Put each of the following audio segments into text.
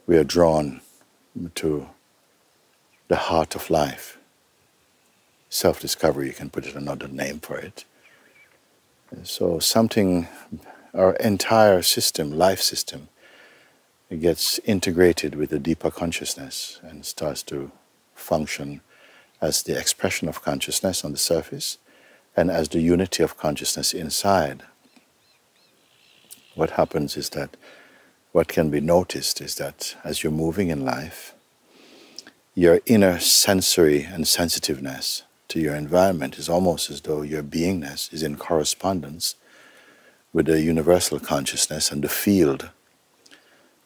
we are drawn to the heart of life. Self-discovery, you can put it another name for it. And so something, our entire system, life system, it gets integrated with a deeper consciousness and starts to function as the expression of consciousness on the surface and as the unity of consciousness inside. What happens is that what can be noticed is that as you're moving in life, your inner sensory and sensitiveness to your environment is almost as though your beingness is in correspondence with the universal consciousness and the field.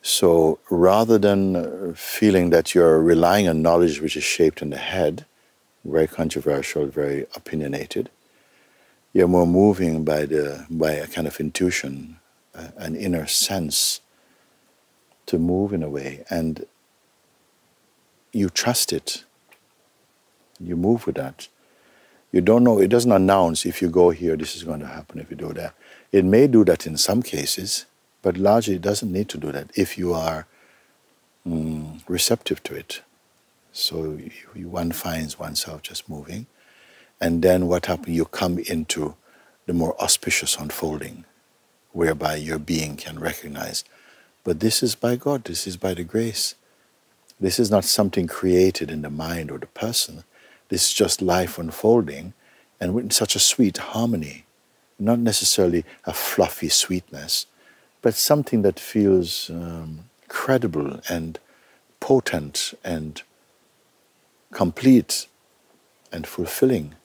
So rather than feeling that you're relying on knowledge which is shaped in the head, very controversial, very opinionated, you're more moving by a kind of intuition, an inner sense to move in a way, and you trust it. You move with that. You don't know, it doesn't announce if you go here, this is going to happen, if you do that. It may do that in some cases, but largely it doesn't need to do that if you are receptive to it. So one finds oneself just moving, and then what happens, you come into the more auspicious unfolding, whereby your being can recognize, but this is by God, this is by the grace. This is not something created in the mind or the person. This is just life unfolding, and with such a sweet harmony, not necessarily a fluffy sweetness, but something that feels credible and potent and complete and fulfilling.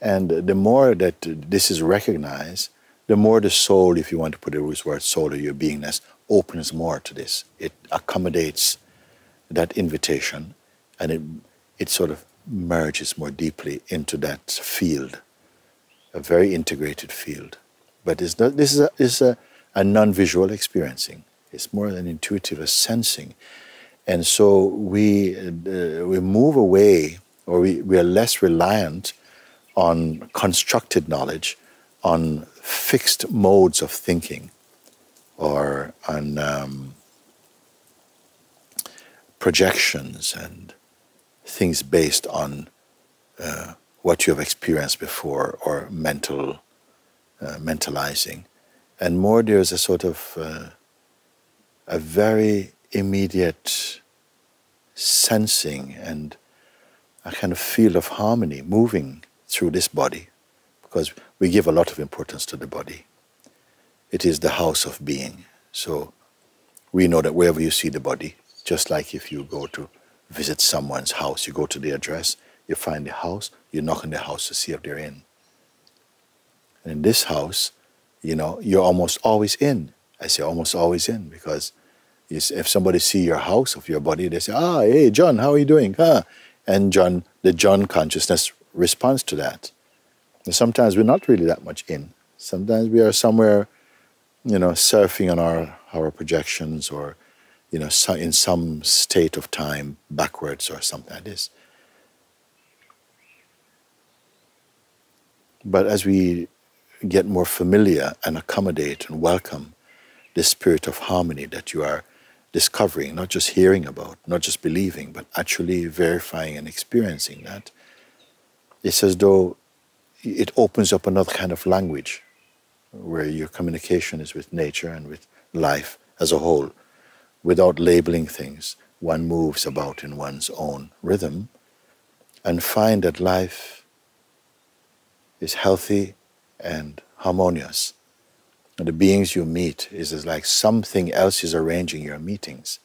And the more that this is recognized, the more the soul, if you want to put the word soul or your beingness, opens more to this. It accommodates that invitation, and it sort of merges more deeply into that field, a very integrated field. But it's not, this is a non-visual experiencing. It's more an intuitive, a sensing. And so we move away, or we are less reliant on constructed knowledge, on fixed modes of thinking, or on projections and things based on what you have experienced before, or mentalizing. And more there's a sort of a very immediate sensing and a kind of feel of harmony moving through this body, because we give a lot of importance to the body. It is the house of being. So we know that wherever you see the body, just like if you go to visit someone's house, you go to the address, you find the house, you knock on the house to see if they're in. And in this house, you know, you're almost always in. I say almost always in, because if somebody see your house of your body, they say, ah, hey, John, how are you doing? Huh? And the John consciousness responds to that. And sometimes we're not really that much in. Sometimes we are somewhere, you know, surfing on our projections, or, you know, in some state of time backwards or something like this. But as we get more familiar and accommodate and welcome this spirit of harmony that you are discovering, not just hearing about, not just believing, but actually verifying and experiencing that, it's as though it opens up another kind of language where your communication is with nature and with life as a whole. Without labeling things, one moves about in one's own rhythm and find that life is healthy and harmonious. And the beings you meet is like something else is arranging your meetings.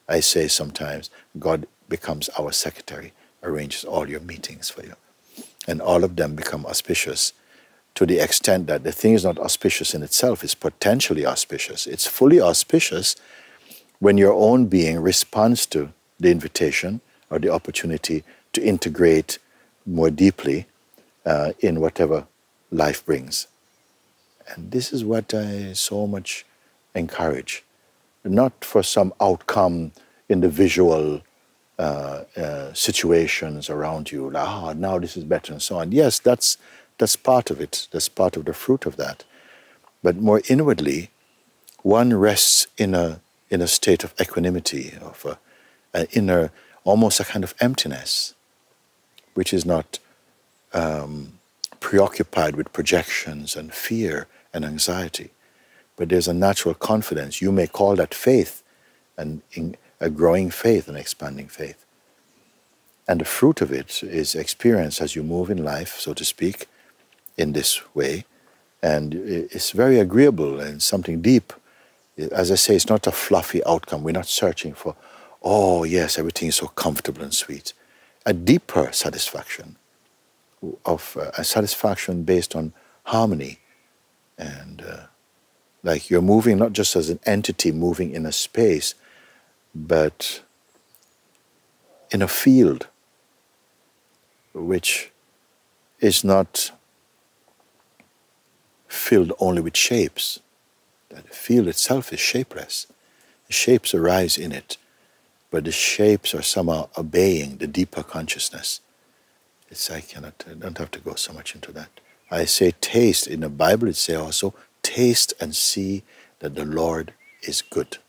I say sometimes God becomes our secretary, arranges all your meetings for you. And all of them become auspicious, to the extent that the thing is not auspicious in itself, it's potentially auspicious. It's fully auspicious when your own being responds to the invitation or the opportunity to integrate more deeply in whatever life brings. And this is what I so much encourage. Not for some outcome in the visual situations around you, like, now this is better and so on. Yes, that's part of it. That's part of the fruit of that. But more inwardly, one rests in a in a state of equanimity, of an inner, almost a kind of emptiness, which is not preoccupied with projections and fear and anxiety. But there's a natural confidence. You may call that faith, and a growing faith, an expanding faith. And the fruit of it is experience as you move in life, so to speak, in this way. And it's very agreeable and something deep. As I say, it's not a fluffy outcome. We're not searching for, oh yes, everything is so comfortable and sweet. A deeper satisfaction, of a satisfaction based on harmony. And like you're moving not just as an entity moving in a space, but in a field which is not filled only with shapes. That the field itself is shapeless. The shapes arise in it, but the shapes are somehow obeying the deeper consciousness. I don't have to go so much into that. I say taste. In the Bible it says also, taste and see that the Lord is good.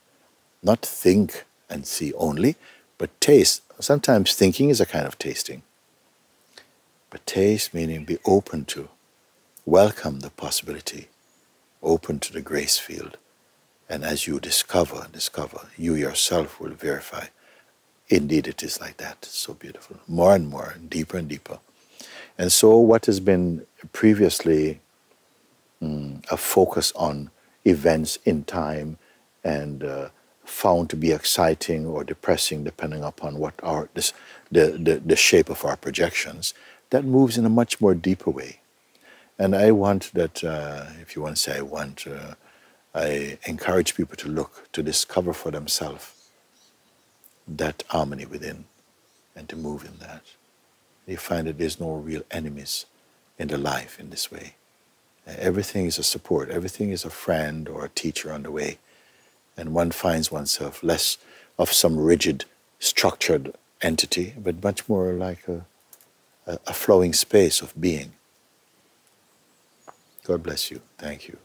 Not think and see only, but taste. Sometimes thinking is a kind of tasting. But taste meaning be open to, welcome the possibility, open to the grace field. And as you discover, you yourself will verify. Indeed, it is like that. It's so beautiful. More and more, deeper and deeper. And so what has been previously a focus on events in time and found to be exciting or depressing depending upon what are the shape of our projections, that moves in a much more deeper way. And I want that, if you want to say I want, I encourage people to look, to discover for themselves that harmony within and to move in that. You find that there's no real enemies in the life in this way. Everything is a support, everything is a friend or a teacher on the way. And one finds oneself less of some rigid, structured entity, but much more like a flowing space of being. God bless you. Thank you.